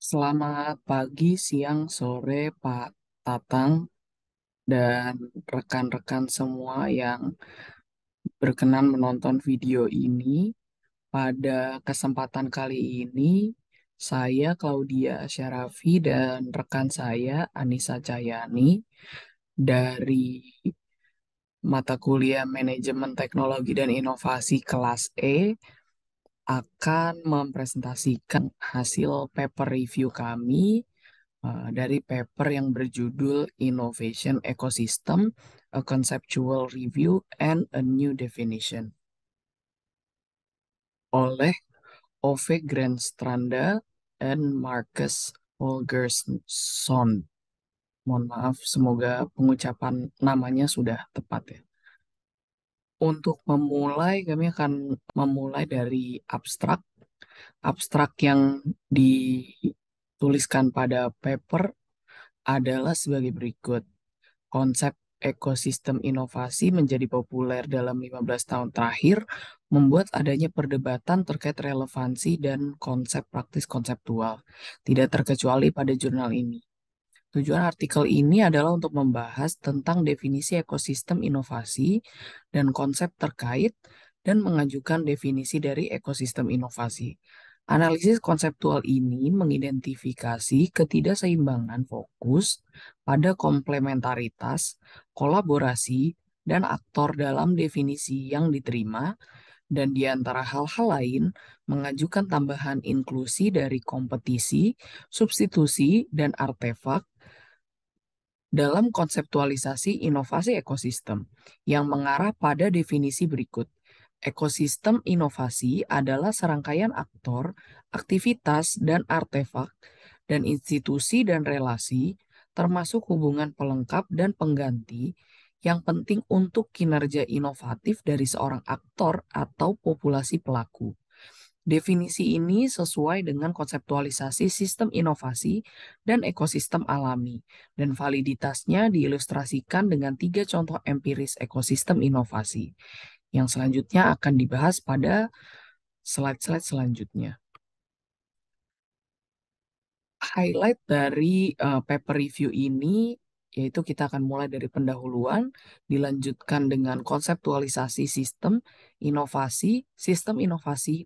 Selamat pagi, siang, sore, Pak Tatang, dan rekan-rekan semua yang berkenan menonton video ini. Pada kesempatan kali ini, saya Claudia Syarafi dan rekan saya Anissa Cahyani dari mata kuliah Manajemen Teknologi dan Inovasi kelas E akan mempresentasikan hasil paper review kami dari paper yang berjudul Innovation Ecosystem, A Conceptual Review and a New Definition oleh Ove Grandstranda dan Marcus Holgersson. Mohon maaf, semoga pengucapan namanya sudah tepat ya. Untuk memulai, kami akan memulai dari abstrak. Abstrak yang dituliskan pada paper adalah sebagai berikut. Konsep ekosistem inovasi menjadi populer dalam 15 tahun terakhir, membuat adanya perdebatan terkait relevansi dan konsep praktis konseptual, tidak terkecuali pada jurnal ini. Tujuan artikel ini adalah untuk membahas tentang definisi ekosistem inovasi dan konsep terkait dan mengajukan definisi dari ekosistem inovasi. Analisis konseptual ini mengidentifikasi ketidakseimbangan fokus pada komplementaritas, kolaborasi, dan aktor dalam definisi yang diterima, dan di antara hal-hal lain, mengajukan tambahan inklusi dari kompetisi, substitusi, dan artefak dalam konseptualisasi inovasi ekosistem yang mengarah pada definisi berikut. Ekosistem inovasi adalah serangkaian aktor, aktivitas, dan artefak, dan institusi dan relasi, termasuk hubungan pelengkap dan pengganti, yang penting untuk kinerja inovatif dari seorang aktor atau populasi pelaku. Definisi ini sesuai dengan konseptualisasi sistem inovasi dan ekosistem alami, dan validitasnya diilustrasikan dengan 3 contoh empiris ekosistem inovasi, yang selanjutnya akan dibahas pada slide-slide selanjutnya. Highlight dari paper review ini yaitu kita akan mulai dari pendahuluan, dilanjutkan dengan konseptualisasi sistem inovasi,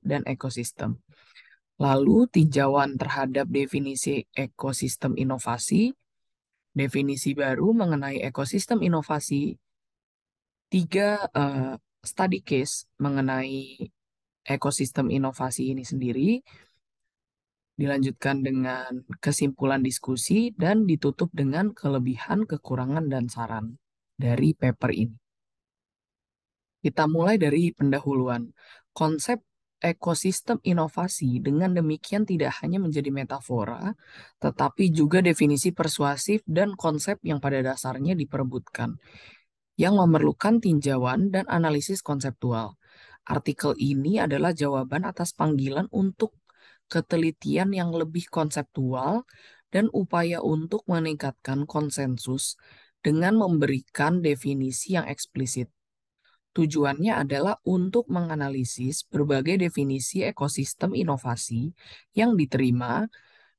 dan ekosistem. Lalu tinjauan terhadap definisi ekosistem inovasi, definisi baru mengenai ekosistem inovasi, 3 study case mengenai ekosistem inovasi ini sendiri, dilanjutkan dengan kesimpulan diskusi, dan ditutup dengan kelebihan, kekurangan, dan saran dari paper ini. Kita mulai dari pendahuluan. Konsep ekosistem inovasi dengan demikian tidak hanya menjadi metafora, tetapi juga definisi persuasif dan konsep yang pada dasarnya diperebutkan, yang memerlukan tinjauan dan analisis konseptual. Artikel ini adalah jawaban atas panggilan untuk ketelitian yang lebih konseptual dan upaya untuk meningkatkan konsensus dengan memberikan definisi yang eksplisit. Tujuannya adalah untuk menganalisis berbagai definisi ekosistem inovasi yang diterima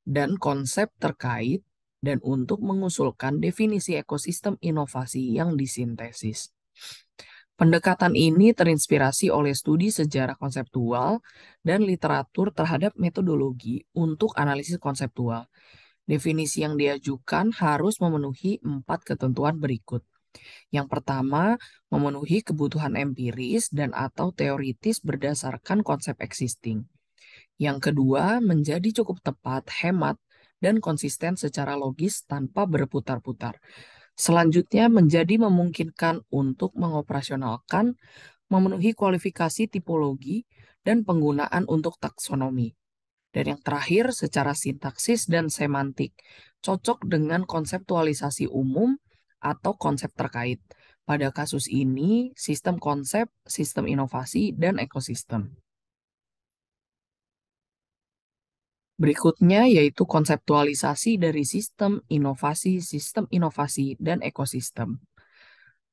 dan konsep terkait, dan untuk mengusulkan definisi ekosistem inovasi yang disintesis. Pendekatan ini terinspirasi oleh studi sejarah konseptual dan literatur terhadap metodologi untuk analisis konseptual. Definisi yang diajukan harus memenuhi 4 ketentuan berikut. Yang pertama, memenuhi kebutuhan empiris dan atau teoritis berdasarkan konsep existing. Yang kedua, menjadi cukup tepat, hemat, dan konsisten secara logis tanpa berputar-putar. Selanjutnya, menjadi memungkinkan untuk mengoperasionalkan, memenuhi kualifikasi tipologi, dan penggunaan untuk taksonomi. Dan yang terakhir, secara sintaksis dan semantik, cocok dengan konseptualisasi umum atau konsep terkait. Pada kasus ini, sistem konsep, sistem inovasi, dan ekosistem. Berikutnya yaitu konseptualisasi dari sistem inovasi, dan ekosistem.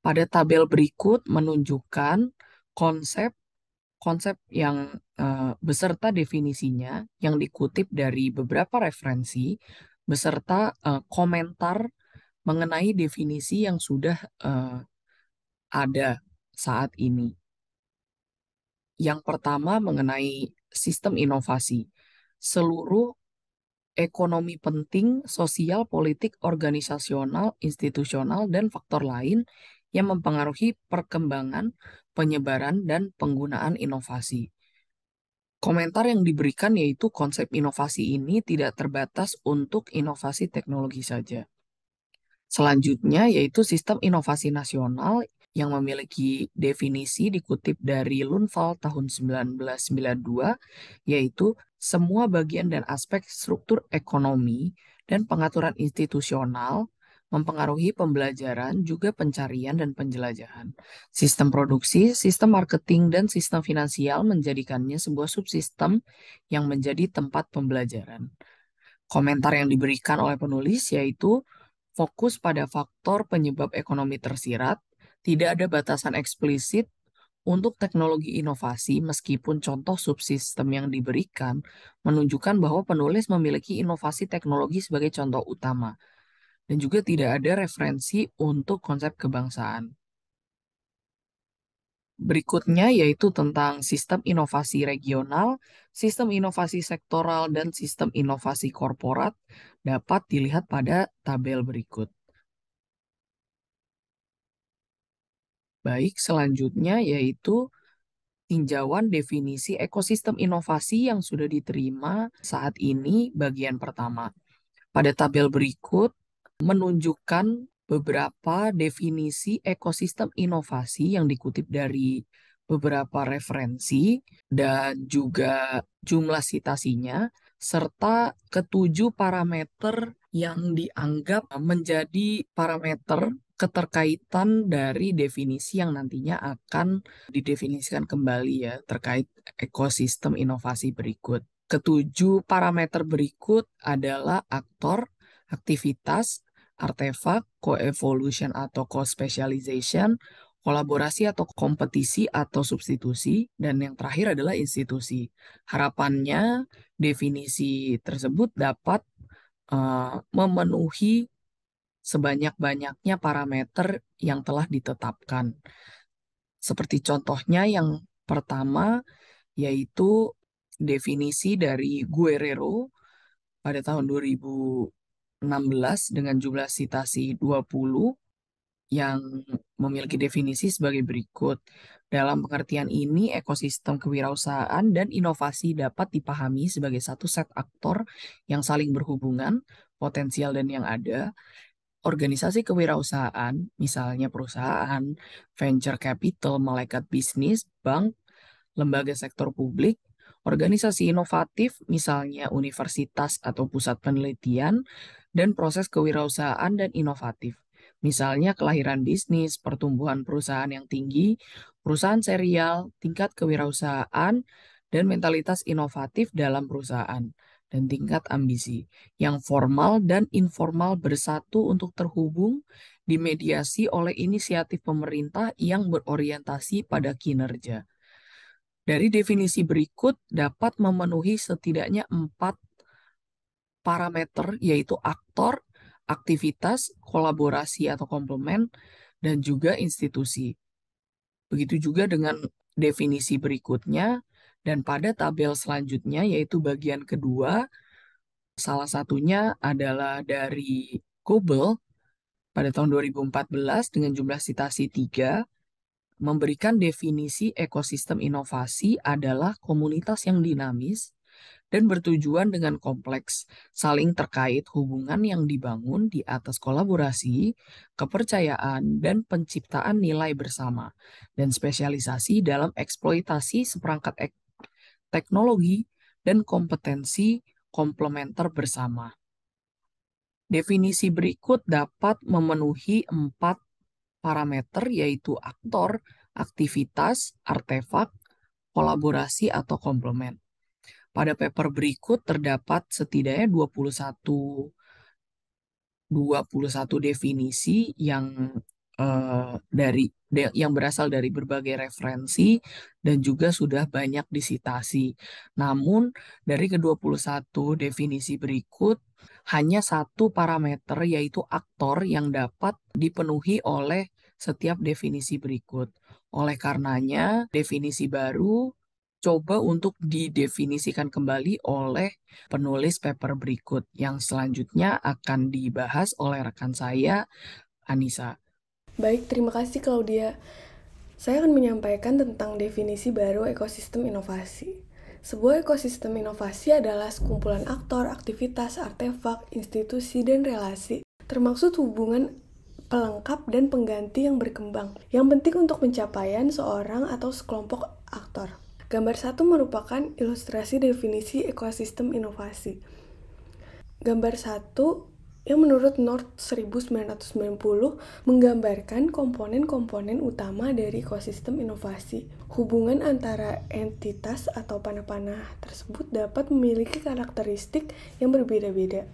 Pada tabel berikut menunjukkan konsep konsep yang beserta definisinya yang dikutip dari beberapa referensi beserta komentar mengenai definisi yang sudah ada saat ini. Yang pertama mengenai sistem inovasi. Seluruh ekonomi penting, sosial, politik, organisasional, institusional, dan faktor lain yang mempengaruhi perkembangan, penyebaran, dan penggunaan inovasi. Komentar yang diberikan yaitu konsep inovasi ini tidak terbatas untuk inovasi teknologi saja. Selanjutnya yaitu sistem inovasi nasional yang memiliki definisi dikutip dari Lunfal tahun 1992, yaitu semua bagian dan aspek struktur ekonomi dan pengaturan institusional mempengaruhi pembelajaran, juga pencarian dan penjelajahan. Sistem produksi, sistem marketing, dan sistem finansial menjadikannya sebuah subsistem yang menjadi tempat pembelajaran. Komentar yang diberikan oleh penulis yaitu fokus pada faktor penyebab ekonomi tersirat, tidak ada batasan eksplisit untuk teknologi inovasi meskipun contoh subsistem yang diberikan menunjukkan bahwa penulis memiliki inovasi teknologi sebagai contoh utama dan juga tidak ada referensi untuk konsep kebangsaan. Berikutnya yaitu tentang sistem inovasi regional, sistem inovasi sektoral, dan sistem inovasi korporat dapat dilihat pada tabel berikut. Baik, selanjutnya yaitu tinjauan definisi ekosistem inovasi yang sudah diterima saat ini bagian pertama. Pada tabel berikut menunjukkan beberapa definisi ekosistem inovasi yang dikutip dari beberapa referensi dan juga jumlah citasinya, serta ketujuh parameter yang dianggap menjadi parameter keterkaitan dari definisi yang nantinya akan didefinisikan kembali ya terkait ekosistem inovasi berikut. Ketujuh parameter berikut adalah aktor, aktivitas, artefak, co-evolution atau co-specialization, kolaborasi atau kompetisi atau substitusi, dan yang terakhir adalah institusi. Harapannya definisi tersebut dapat memenuhi sebanyak-banyaknya parameter yang telah ditetapkan. Seperti contohnya yang pertama yaitu definisi dari Guerrero pada tahun 2016 dengan jumlah citasi 20 yang memiliki definisi sebagai berikut. Dalam pengertian ini, ekosistem kewirausahaan dan inovasi dapat dipahami sebagai satu set aktor yang saling berhubungan, potensial dan yang ada. Organisasi kewirausahaan, misalnya perusahaan, venture capital, malaikat bisnis, bank, lembaga sektor publik, organisasi inovatif, misalnya universitas atau pusat penelitian, dan proses kewirausahaan dan inovatif. Misalnya kelahiran bisnis, pertumbuhan perusahaan yang tinggi, perusahaan serial, tingkat kewirausahaan, dan mentalitas inovatif dalam perusahaan, dan tingkat ambisi, yang formal dan informal bersatu untuk terhubung, dimediasi oleh inisiatif pemerintah yang berorientasi pada kinerja. Dari definisi berikut dapat memenuhi setidaknya 4 parameter, yaitu aktor, aktivitas, kolaborasi atau komplement, dan juga institusi. Begitu juga dengan definisi berikutnya, dan pada tabel selanjutnya, yaitu bagian kedua, salah satunya adalah dari Gobel pada tahun 2014 dengan jumlah citasi 3, memberikan definisi ekosistem inovasi adalah komunitas yang dinamis dan bertujuan dengan kompleks, saling terkait hubungan yang dibangun di atas kolaborasi, kepercayaan, dan penciptaan nilai bersama, dan spesialisasi dalam eksploitasi seperangkat teknologi dan kompetensi komplementer bersama. Definisi berikut dapat memenuhi 4 parameter yaitu aktor, aktivitas, artefak, kolaborasi, atau komplement. Pada paper berikut terdapat setidaknya 21 definisi yang yang berasal dari berbagai referensi dan juga sudah banyak disitasi. Namun dari ke-21 definisi berikut hanya satu parameter yaitu aktor yang dapat dipenuhi oleh setiap definisi berikut. Oleh karenanya, definisi baru coba untuk didefinisikan kembali oleh penulis paper berikut yang selanjutnya akan dibahas oleh rekan saya, Anissa. Baik, terima kasih Claudia. Saya akan menyampaikan tentang definisi baru ekosistem inovasi. Sebuah ekosistem inovasi adalah sekumpulan aktor, aktivitas, artefak, institusi, dan relasi, termaksud hubungan pelengkap dan pengganti yang berkembang, yang penting untuk pencapaian seorang atau sekelompok aktor. Gambar 1 merupakan ilustrasi definisi ekosistem inovasi. Gambar 1 yang menurut North 1990 menggambarkan komponen-komponen utama dari ekosistem inovasi. Hubungan antara entitas atau panah-panah tersebut dapat memiliki karakteristik yang berbeda-beda.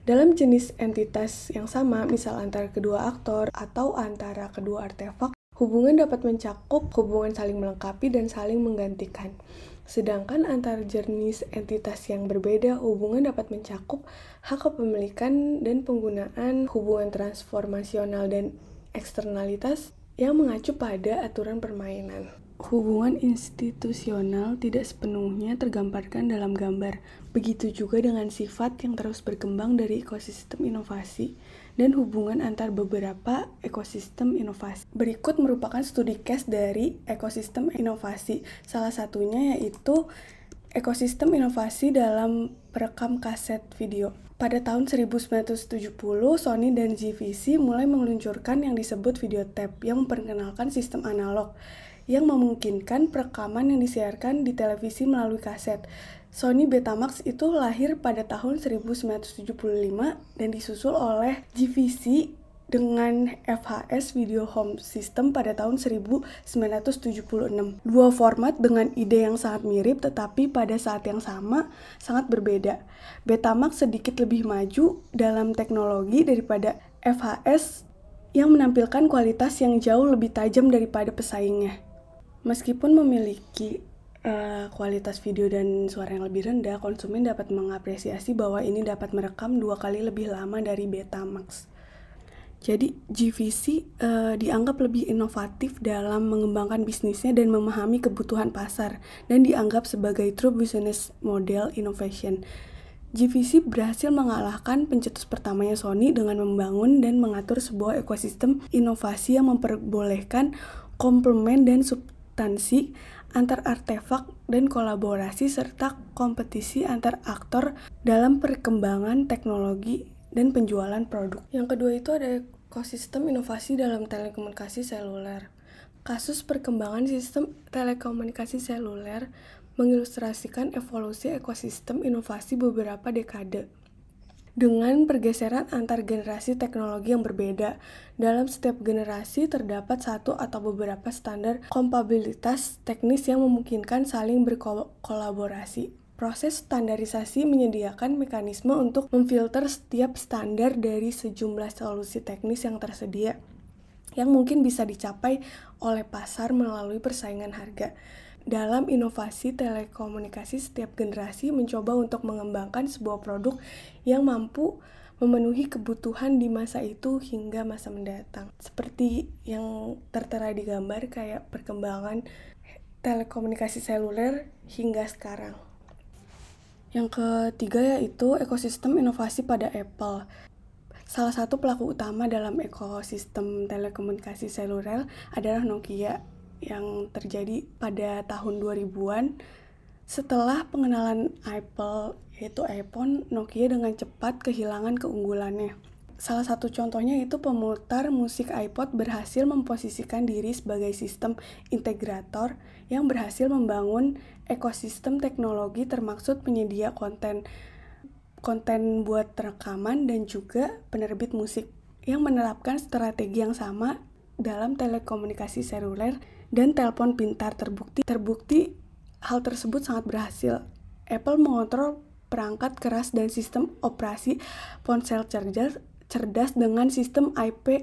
Dalam jenis entitas yang sama, misal antara kedua aktor atau antara kedua artefak, hubungan dapat mencakup hubungan saling melengkapi dan saling menggantikan. Sedangkan antar jenis entitas yang berbeda, hubungan dapat mencakup hak kepemilikan dan penggunaan, hubungan transformasional dan eksternalitas yang mengacu pada aturan permainan. Hubungan institusional tidak sepenuhnya tergambarkan dalam gambar. Begitu juga dengan sifat yang terus berkembang dari ekosistem inovasi dan hubungan antar beberapa ekosistem inovasi. Berikut merupakan studi case dari ekosistem inovasi. Salah satunya yaitu ekosistem inovasi dalam perekam kaset video. Pada tahun 1970, Sony dan JVC mulai meluncurkan yang disebut video tape yang memperkenalkan sistem analog yang memungkinkan perekaman yang disiarkan di televisi melalui kaset. Sony Betamax itu lahir pada tahun 1975 dan disusul oleh JVC dengan FHS Video Home System pada tahun 1976. Dua format dengan ide yang sangat mirip tetapi pada saat yang sama sangat berbeda. Betamax sedikit lebih maju dalam teknologi daripada FHS yang menampilkan kualitas yang jauh lebih tajam daripada pesaingnya. Meskipun memiliki kualitas video dan suara yang lebih rendah, konsumen dapat mengapresiasi bahwa ini dapat merekam 2 kali lebih lama dari Betamax. Jadi JVC dianggap lebih inovatif dalam mengembangkan bisnisnya dan memahami kebutuhan pasar dan dianggap sebagai true business model innovation. JVC berhasil mengalahkan pencetus pertamanya Sony dengan membangun dan mengatur sebuah ekosistem inovasi yang memperbolehkan komplement dan substansi antar artefak dan kolaborasi serta kompetisi antar aktor dalam perkembangan teknologi dan penjualan produk. Yang kedua itu ada ekosistem inovasi dalam telekomunikasi seluler. Kasus perkembangan sistem telekomunikasi seluler mengilustrasikan evolusi ekosistem inovasi beberapa dekade. Dengan pergeseran antar generasi teknologi yang berbeda, dalam setiap generasi terdapat satu atau beberapa standar kompatibilitas teknis yang memungkinkan saling berkolaborasi. Proses standarisasi menyediakan mekanisme untuk memfilter setiap standar dari sejumlah solusi teknis yang tersedia, yang mungkin bisa dicapai oleh pasar melalui persaingan harga. Dalam inovasi telekomunikasi, setiap generasi mencoba untuk mengembangkan sebuah produk yang mampu memenuhi kebutuhan di masa itu hingga masa mendatang. Seperti yang tertera di gambar, kayak perkembangan telekomunikasi seluler hingga sekarang. Yang ketiga yaitu ekosistem inovasi pada Apple. Salah satu pelaku utama dalam ekosistem telekomunikasi seluler adalah Nokia yang terjadi pada tahun 2000-an. Setelah pengenalan Apple yaitu iPhone, Nokia dengan cepat kehilangan keunggulannya. Salah satu contohnya itu pemutar musik iPod berhasil memposisikan diri sebagai sistem integrator yang berhasil membangun ekosistem teknologi termaksud penyedia konten buat rekaman dan juga penerbit musik yang menerapkan strategi yang sama dalam telekomunikasi seluler dan telepon pintar. Terbukti hal tersebut sangat berhasil. Apple mengontrol perangkat keras dan sistem operasi ponsel cerdas dengan sistem IP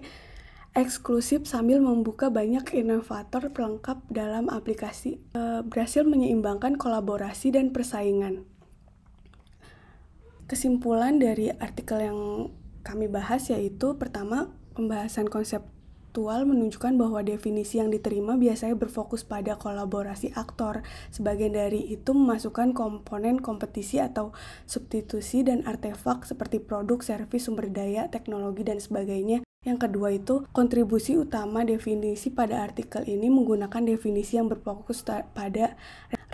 eksklusif sambil membuka banyak inovator pelengkap dalam aplikasi, berhasil menyeimbangkan kolaborasi dan persaingan. Kesimpulan dari artikel yang kami bahas yaitu pertama, pembahasan konseptual menunjukkan bahwa definisi yang diterima biasanya berfokus pada kolaborasi aktor. Sebagian dari itu memasukkan komponen kompetisi atau substitusi dan artefak seperti produk, servis, sumber daya, teknologi, dan sebagainya. Yang kedua itu, kontribusi utama definisi pada artikel ini menggunakan definisi yang berfokus pada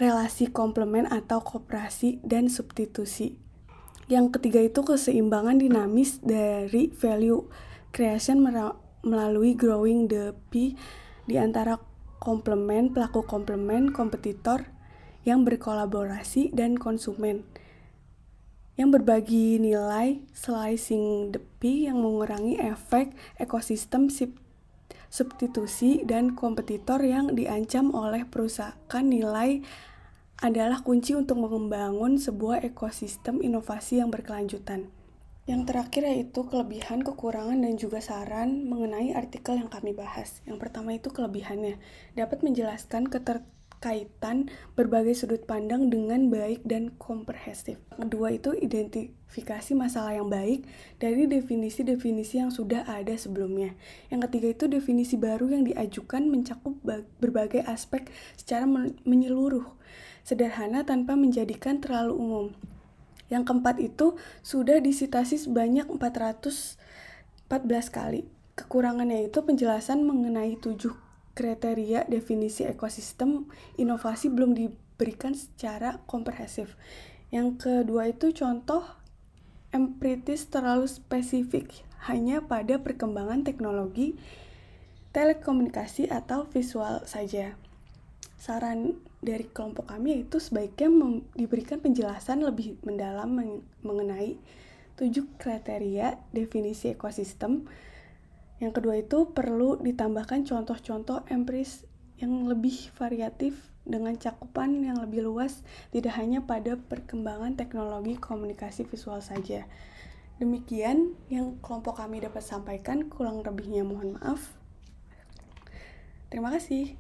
relasi komplement atau kooperasi dan substitusi. Yang ketiga itu keseimbangan dinamis dari value creation melalui growing the P di antara komplement, pelaku komplement, kompetitor yang berkolaborasi, dan konsumen yang berbagi nilai, slicing the P yang mengurangi efek ekosistem substitusi, dan kompetitor yang diancam oleh perusahaan nilai adalah kunci untuk membangun sebuah ekosistem inovasi yang berkelanjutan. Yang terakhir yaitu kelebihan, kekurangan, dan juga saran mengenai artikel yang kami bahas. Yang pertama itu kelebihannya, dapat menjelaskan keterkaitan berbagai sudut pandang dengan baik dan komprehensif. Kedua itu identifikasi masalah yang baik dari definisi-definisi yang sudah ada sebelumnya. Yang ketiga itu definisi baru yang diajukan mencakup berbagai aspek secara menyeluruh, sederhana tanpa menjadikan terlalu umum. Yang keempat itu sudah disitasi sebanyak 414 kali. Kekurangannya itu penjelasan mengenai 7 kriteria definisi ekosistem inovasi belum diberikan secara komprehensif. Yang kedua itu contoh empiris terlalu spesifik, hanya pada perkembangan teknologi, telekomunikasi, atau visual saja. Saran dari kelompok kami yaitu sebaiknya diberikan penjelasan lebih mendalam mengenai 7 kriteria definisi ekosistem. Yang kedua itu perlu ditambahkan contoh-contoh empiris yang lebih variatif dengan cakupan yang lebih luas, tidak hanya pada perkembangan teknologi komunikasi visual saja. Demikian yang kelompok kami dapat sampaikan, kurang lebihnya mohon maaf. Terima kasih.